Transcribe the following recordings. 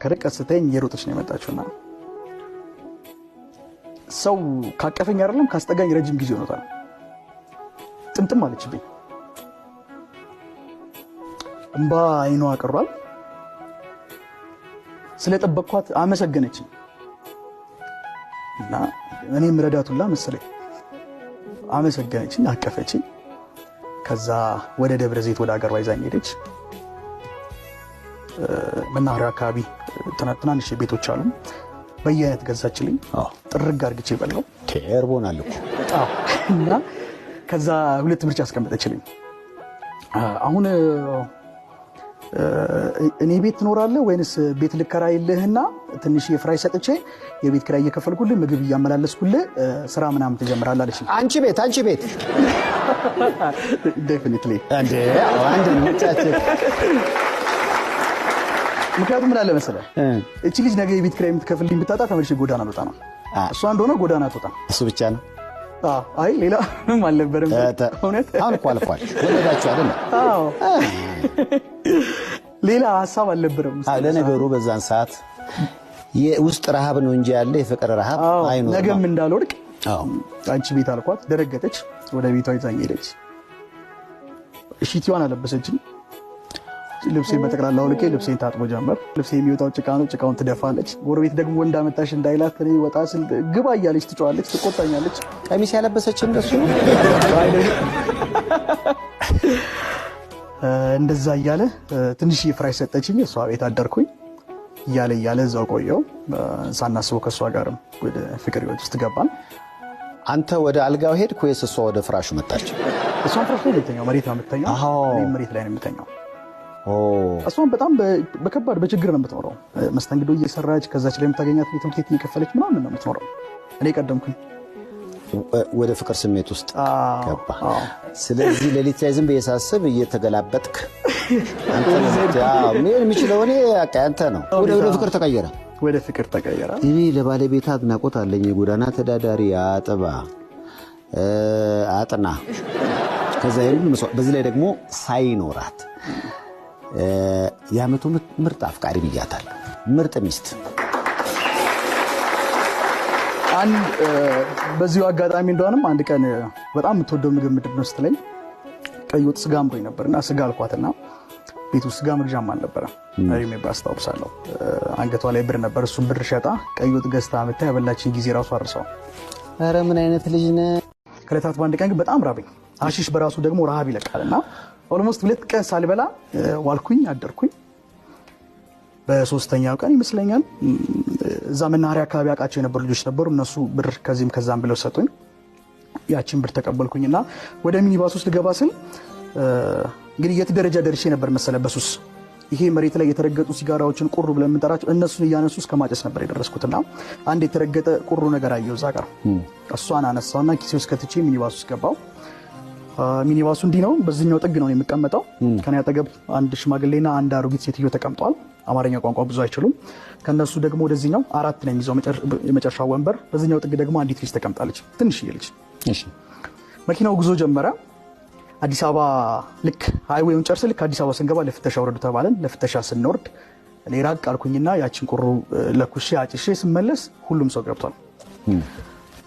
ከርቀት ስተኝ እየሮጠች ነው የመጣችውና ሰው ካቀፈኝ አይደለም ካስጠጋኝ ረጅም ጊዜ ሆኖታል። ጥምጥም አለችብኝ። እንባ አይኗ አቀሯል። ስለጠበቅኳት አመሰገነችኝ እና እኔም ረዳቱላ መሰለኝ አመሰገነችኝ፣ አቀፈችኝ። ከዛ ወደ ደብረ ዘይት ወደ ሀገሯ ይዛኝ ሄደች። መናኸሪያ አካባቢ ትናንሽ ቤቶች አሉ። በየአይነት ገዛችልኝ። ጥርግ አድርግቼ በላው። ተርቦናል እኮ እና ከዛ ሁለት ምርጫ አስቀምጠችልኝ። አሁን እኔ ቤት ትኖራለህ ወይንስ ቤት ልከራይልህና ትንሽ የፍራይ ሰጥቼ የቤት ኪራይ እየከፈልኩልህ ምግብ እያመላለስኩልህ ስራ ምናምን ትጀምራለህ አለችኝ። አንቺ ቤት ዴፊኒትሊ አንዴ አንዴ ምርጫችን ምክንያቱም ምን አለ መሰለህ እቺ ልጅ ነገ የቤት ኪራይ የምትከፍልልኝ ብታጣ ተመልሼ ጎዳና ልወጣ ነው። እሷ እንደሆነ ጎዳና ትወጣ። እሱ ብቻ ነው። አይ ሌላ ምንም አልነበረም። እውነት አሁን እኮ አልፏል። ወለዳችሁ አይደል? አዎ ሌላ ሐሳብ አልነበረም። ለነገሩ በዛን ሰዓት የውስጥ ረሃብ ነው እንጂ ያለ የፍቅር ረሃብ አይኖርም። ነገም እንዳልወድቅ አንቺ ቤት አልኳት። ደረገጠች። ወደ ቤቷ ይዛኝ ሄደች። እሺቲዋን አለበሰችኝ። ልብሴን በጠቅላላ አውልቄ ልብሴን ታጥቦ ጀመር። ልብሴ የሚወጣው ጭቃ ነው። ጭቃውን ትደፋለች። ጎረቤት ደግሞ እንዳመጣሽ እንዳይላት እኔ ወጣ ስል ግባ እያለች ትጫዋለች፣ ትቆጣኛለች። ቀሚስ ያለበሰች እንደሱ ነው። እንደዛ እያለ ትንሽ ፍራይ ሰጠችኝ። እሷ ቤት አደርኩኝ። እያለ እዛው ቆየው። ሳናስበው ከእሷ ጋርም ወደ ፍቅር ህይወት ውስጥ ገባን። አንተ ወደ አልጋው ሄድክ ወይስ እሷ ወደ ፍራሹ መጣች? እሷን ፍራሽ ላይ የምተኛው መሬት ነው የምተኛው። እኔም መሬት ላይ ነው የምተኛው። እሷን በጣም በከባድ በችግር ነው የምትኖረው። መስተንግዶ እየሰራች ከዛች ላይ የምታገኛት የትምህርት ቤት እየከፈለች ምናምን ነው የምትኖረው። እኔ ቀደምኩኝ። ወደ ፍቅር ስሜት ውስጥ ገባ። ስለዚህ ሌሊት ላይ ዝም ብዬ ሳስብ እየተገላበጥክ አንተ ምን የሚችለው እኔ አንተ ነው። ወደ ፍቅር ተቀየረ። ወደ ፍቅር ተቀየረ። እኔ ለባለቤት አድናቆት አለኝ። የጎዳና ተዳዳሪ አጥባ አጥና ከዛ ይሁን በዚህ ላይ ደግሞ ሳይኖራት የዓመቱ ምርጥ አፍቃሪ ብያታለሁ። ምርጥ ሚስት። በዚሁ አጋጣሚ እንደሆነም አንድ ቀን በጣም የምትወደው ምግብ ምንድን ነው ስትለኝ ቀይ ወጥ ስጋ አምሮኝ ነበርና ስጋ አልኳትና ቤት ውስጥ ስጋ መግዣም አልነበረ። እኔም አስታውሳለሁ። አንገቷ ላይ ብር ነበር። እሱን ብር ሸጣ ቀይ ወጥ ገዝታ መታ ያበላችኝ ጊዜ ራሱ አርሰው። ኧረ ምን አይነት ልጅ ነህ። ከዕለታት በአንድ ቀን ግን በጣም ራበኝ። አሽሽ በራሱ ደግሞ ረሃብ ይለቃልና ኦልሞስት 2 ቀን ሳልበላ ዋልኩኝ አደርኩኝ። በሶስተኛው ቀን ይመስለኛል እዛ መናኸሪያ አካባቢ አውቃቸው የነበሩ ልጆች ነበሩ። እነሱ ብር ከዚህም ከዛም ብለው ሰጡኝ። ያቺን ብር ተቀበልኩኝና ወደ ሚኒባስ ውስጥ ልገባ ስል እንግዲህ የት ደረጃ ደርሼ ነበር መሰለ በሱስ ይሄ መሬት ላይ የተረገጡ ሲጋራዎችን ቁሩ ብለን የምንጠራቸው እነሱን እያነሱ እስከ ማጨስ ነበር የደረስኩትና አንድ የተረገጠ ቁሩ ነገር አየሁ እዛ ጋር። እሷን አነሳውና ኪሴ ውስጥ ከትቼ ሚኒባስ ውስጥ ገባው። ሚኒባሱ እንዲህ ነው። በዚህኛው ጥግ ነው የምቀመጠው። ከኔ አጠገብ አንድ ሽማግሌና አንድ አሮጊት ሴትዮ ተቀምጠዋል። አማርኛ ቋንቋ ብዙ አይችሉም። ከነሱ ደግሞ ወደዚህኛው 4 ነው የሚይዘው የመጨረሻው ወንበር። በዚህኛው ጥግ ደግሞ አንዲት ልጅ ተቀምጣለች፣ ትንሽዬ ልጅ። መኪናው ጉዞ ጀመረ። አዲስ አበባ ልክ ሃይዌውን ጨርስ ልክ አዲስ አበባ ስንገባ ለፍተሻ ወረዱ ተባለን። ለፍተሻ ስንወርድ እኔ ራቅ አልኩኝና ያችን ቁሩ ለኩሼ አጭሼ ስመለስ ሁሉም ሰው ገብቷል።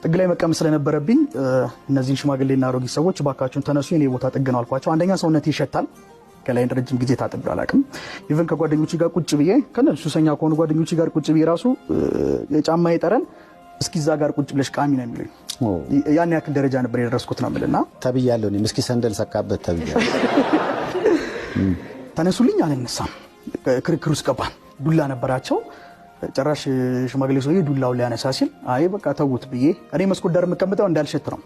ጥግ ላይ መቀመጥ ስለነበረብኝ እነዚህን ሽማግሌና አሮጊት ሰዎች ባካችሁን ተነሱ፣ የኔ ቦታ ጥግ ነው አልኳቸው። አንደኛ ሰውነቴ ይሸታል። ከላይ ረጅም ጊዜ ታጥቤ አላውቅም። ኢቭን ከጓደኞቼ ጋር ቁጭ ብዬ ከነሱ ሱሰኛ ከሆኑ ጓደኞቼ ጋር ቁጭ ብዬ ራሱ የጫማዬ ጠረን እስኪ እዛ ጋር ቁጭ ብለሽ ቃሚ ነው የሚሉኝ። ያን ያክል ደረጃ ነበር የደረስኩት ነው የምልና ተብያለሁ። እኔ እስኪ ሰንደል ሰካበት ተብያለሁ። ተነሱልኝ፣ አልነሳም። ክርክር ውስጥ ገባን። ዱላ ነበራቸው። ጭራሽ ሽማግሌ ሰውዬ ዱላውን ሊያነሳ ሲል አይ በቃ ተውት ብዬ እኔ መስኮት ዳር የምቀመጠው እንዳልሸት ነው።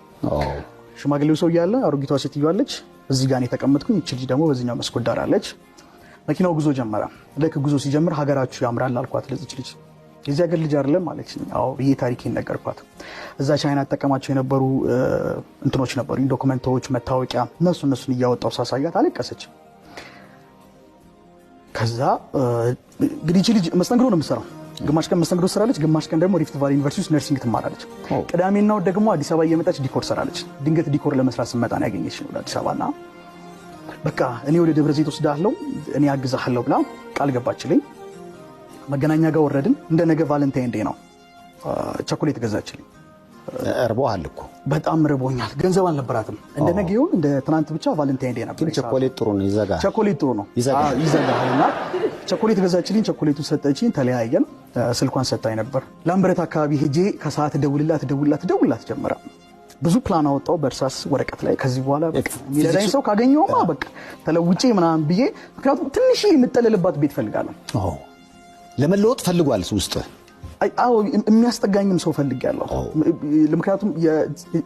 ሽማግሌው ሰው ያለ አሮጊቷ ሴትዮ አለች። እዚህ ጋር ነው የተቀመጥኩኝ። እቺ ልጅ ደግሞ በዚህኛው መስኮት ዳር አለች። መኪናው ጉዞ ጀመረ። ልክ ጉዞ ሲጀምር ሀገራችሁ ያምራል አልኳት ለዚች ልጅ። የዚህ ሀገር ልጅ አይደለም አለች። አዎ ብዬ ታሪኬን ነገርኳት። እዛ ቻይና ተጠቀማቸው የነበሩ እንትኖች ነበሩ፣ ዶክመንቶች፣ መታወቂያ፣ እነሱን እያወጣው ሳሳያት አለቀሰች። ከዛ እንግዲህ እቺ ልጅ መስተንግዶ ነው የምትሰራው። ግማሽ ቀን መስተንግዶ ትሰራለች፣ ግማሽ ቀን ደግሞ ሪፍት ቫሊ ዩኒቨርሲቲ ውስጥ ነርሲንግ ትማራለች። ቅዳሜና እሑድ ደግሞ አዲስ አበባ እየመጣች ዲኮር ትሰራለች። ድንገት ዲኮር ለመስራት ስመጣ ነው ያገኘችኝ ወደ አዲስ አበባና በቃ እኔ ወደ ደብረ ዘይት ወስዳለሁ እኔ አግዛለሁ ብላ ቃል ገባችልኝ። መገናኛ ጋር ወረድን። እንደ ነገ ቫለንታይን ዴይ ነው። ቸኮሌት ገዛችልኝ። እርቦሃል እኮ በጣም ርቦኛል። ገንዘብ አልነበራትም። እንደ ነገ ይሁን እንደ ትናንት ብቻ ቫለንታይን ዴይ ነበር። ቸኮሌት ጥሩ ነው፣ ይዘጋል። ቸኮሌት ጥሩ ነው፣ ይዘጋልና ቸኮሌት ገዛችልኝ። ቸኮሌቱን ሰጠችኝ፣ ተለያየን። ስልኳን ሰጣኝ ነበር። ላምበረት አካባቢ ሄጄ ከሰዓት ደውልላት ጀመረ። ብዙ ፕላን አወጣው በእርሳስ ወረቀት ላይ። ከዚህ በኋላ የሚረዳኝ ሰው ካገኘውማ በቃ ተለውጬ ምናምን ብዬ፣ ምክንያቱም ትንሽ የምጠለልባት ቤት ፈልጋለሁ። ለመለወጥ ፈልጓል ውስጥ። አዎ የሚያስጠጋኝም ሰው ፈልጋለሁ። ምክንያቱም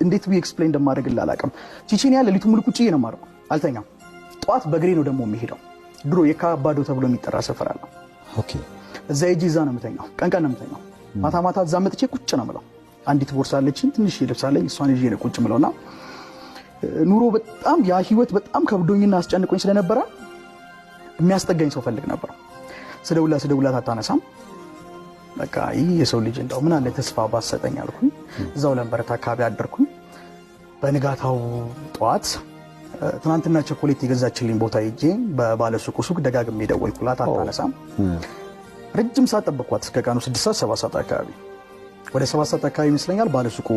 እንዴት ብዬ ኤክስፕሌን እንደማደርግልህ አላውቅም። ቼቼንያ ሌሊቱን ሙሉ ቁጭ ነው የማድረው፣ አልተኛም። ጠዋት በእግሬ ነው ደግሞ የሚሄደው። ድሮ የካባዶ ተብሎ የሚጠራ ሰፈር አለ። እዛ ሄጄ እዛ ነው የምተኛው። ቀን ነው የምተኛው። ማታ እዛ መጥቼ ቁጭ ነው የምለው። አንዲት ቦርሳ አለችኝ፣ ትንሽ ልብስ አለኝ። እሷን ይዤ ነው ቁጭ የምለውና ኑሮ በጣም ያ ህይወት በጣም ከብዶኝና አስጨንቆኝ ስለነበረ የሚያስጠጋኝ ሰው ፈልግ ነበር። ስደውላት አታነሳም። በቃ ይህ የሰው ልጅ እንደው ምን አለ ተስፋ ባሰጠኝ አልኩኝ። እዛው ላምበረት አካባቢ አደርኩኝ። በንጋታው ጠዋት ትናንትና ቸኮሌት የገዛችልኝ ቦታ ሄጄ በባለሱቁ ሱቅ ደጋግሜ ደወልኩላት፣ አታነሳም። ረጅም ሰዓት ጠበቅኳት እስከ ቀኑ 6 ሰዓት 7 ሰዓት አካባቢ። ወደ 7 ሰዓት አካባቢ ይመስለኛል ባለሱቁ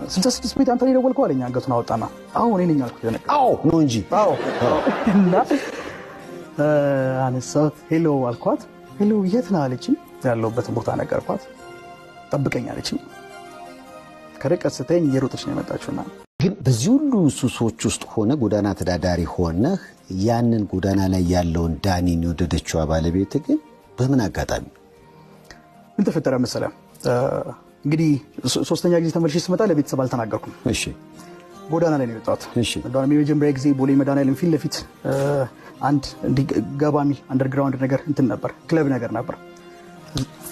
66 ቤት አንተ ነው የደወልከው አለኝ። አንገቱን አወጣና አዎ እኔ ነኝ አልኩት። አዎ ነው እንጂ አዎ። እና አነሳሁት። ሄሎ አልኳት። ሄሎ የት ነህ አለችኝ። ያለሁበትን ቦታ ነገርኳት። ጠብቀኝ አለችኝ። ከርቀት ስተኝ እየሮጠች ነው የመጣችውና ግን በዚህ ሁሉ ሱሶች ውስጥ ሆነ ጎዳና ተዳዳሪ ሆነ ያንን ጎዳና ላይ ያለውን ዳኒን የወደደችው ባለቤት ግን በምን አጋጣሚ ምን ተፈጠረ መሰለህ? እንግዲህ ሶስተኛ ጊዜ ተመልሼ ስመጣ ለቤተሰብ አልተናገርኩም። እሺ ጎዳና ላይ ነው የወጣሁት። እሺ እንደውም የመጀመሪያ ጊዜ ቦሌ መድኃኒዓለም ፊት ለፊት አንድ ገባሚ አንደርግራውንድ ነገር እንትን ነበር፣ ክለብ ነገር ነበር።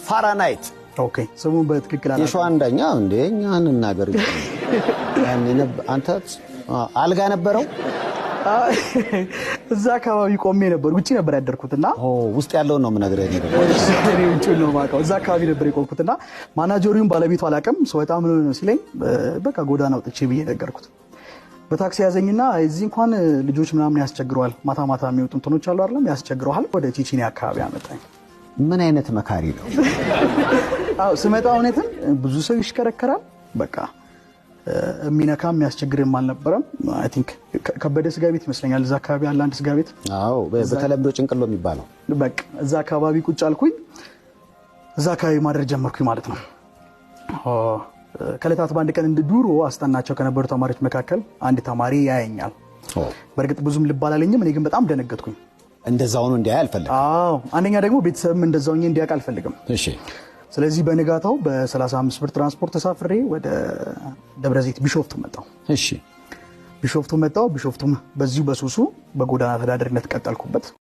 ፋራናይት ኦኬ። ስሙን በትክክል አላውቅም። የሸዋ አንደኛ እንደኛ እንናገር አንተ አልጋ ነበረው እዛ አካባቢ ቆሜ ነበር። ውጪ ነበር ያደርኩትና ውስጥ ያለውን ነው የምነግርህ እኔ ውጪ ነው የማውቀው። እዛ አካባቢ ነበር የቆምኩትና ማናጀሩን ባለቤቱ አላውቅም። ሰው በጣም ነው ሲለኝ በቃ ጎዳና ወጥቼ ብዬ ነገርኩት። በታክሲ ያዘኝና እዚህ እንኳን ልጆች ምናምን ያስቸግረዋል፣ ማታ የሚወጡ እንትኖች አሉ አይደለም ያስቸግረዋል። ወደ ቼቼንያ አካባቢ አመጣኝ። ምን አይነት መካሪ ነው? አዎ ስመጣ እውነትም ብዙ ሰው ይሽከረከራል። በቃ የሚነካም የሚያስቸግርም አልነበረም። አይ ቲንክ ከበደ ስጋ ቤት ይመስለኛል እዛ አካባቢ ያለ አንድ ስጋ ቤት። አዎ በተለምዶ ጭንቅሎ የሚባለው። በቃ እዛ አካባቢ ቁጭ አልኩኝ። እዛ አካባቢ ማድረግ ጀመርኩኝ ማለት ነው። ከለታት በአንድ ቀን እንደ ዱሮ አስጠናቸው ከነበሩ ተማሪዎች መካከል አንድ ተማሪ ያየኛል። በእርግጥ ብዙም ልብ አላለኝም። እኔ ግን በጣም ደነገጥኩኝ። እንደዛው ነው እንዲያይ አልፈልግም። አዎ አንደኛ ደግሞ ቤተሰብም እንደዛው እንዲያውቅ አልፈልግም። እሺ ስለዚህ በንጋታው በ35 ብር ትራንስፖርት ተሳፍሬ ወደ ደብረዘይት ቢሾፍቱ መጣሁ። እሺ ቢሾፍቱ መጣሁ። ቢሾፍቱም በዚሁ በሱሱ በጎዳና ተዳዳሪነት ቀጠልኩበት።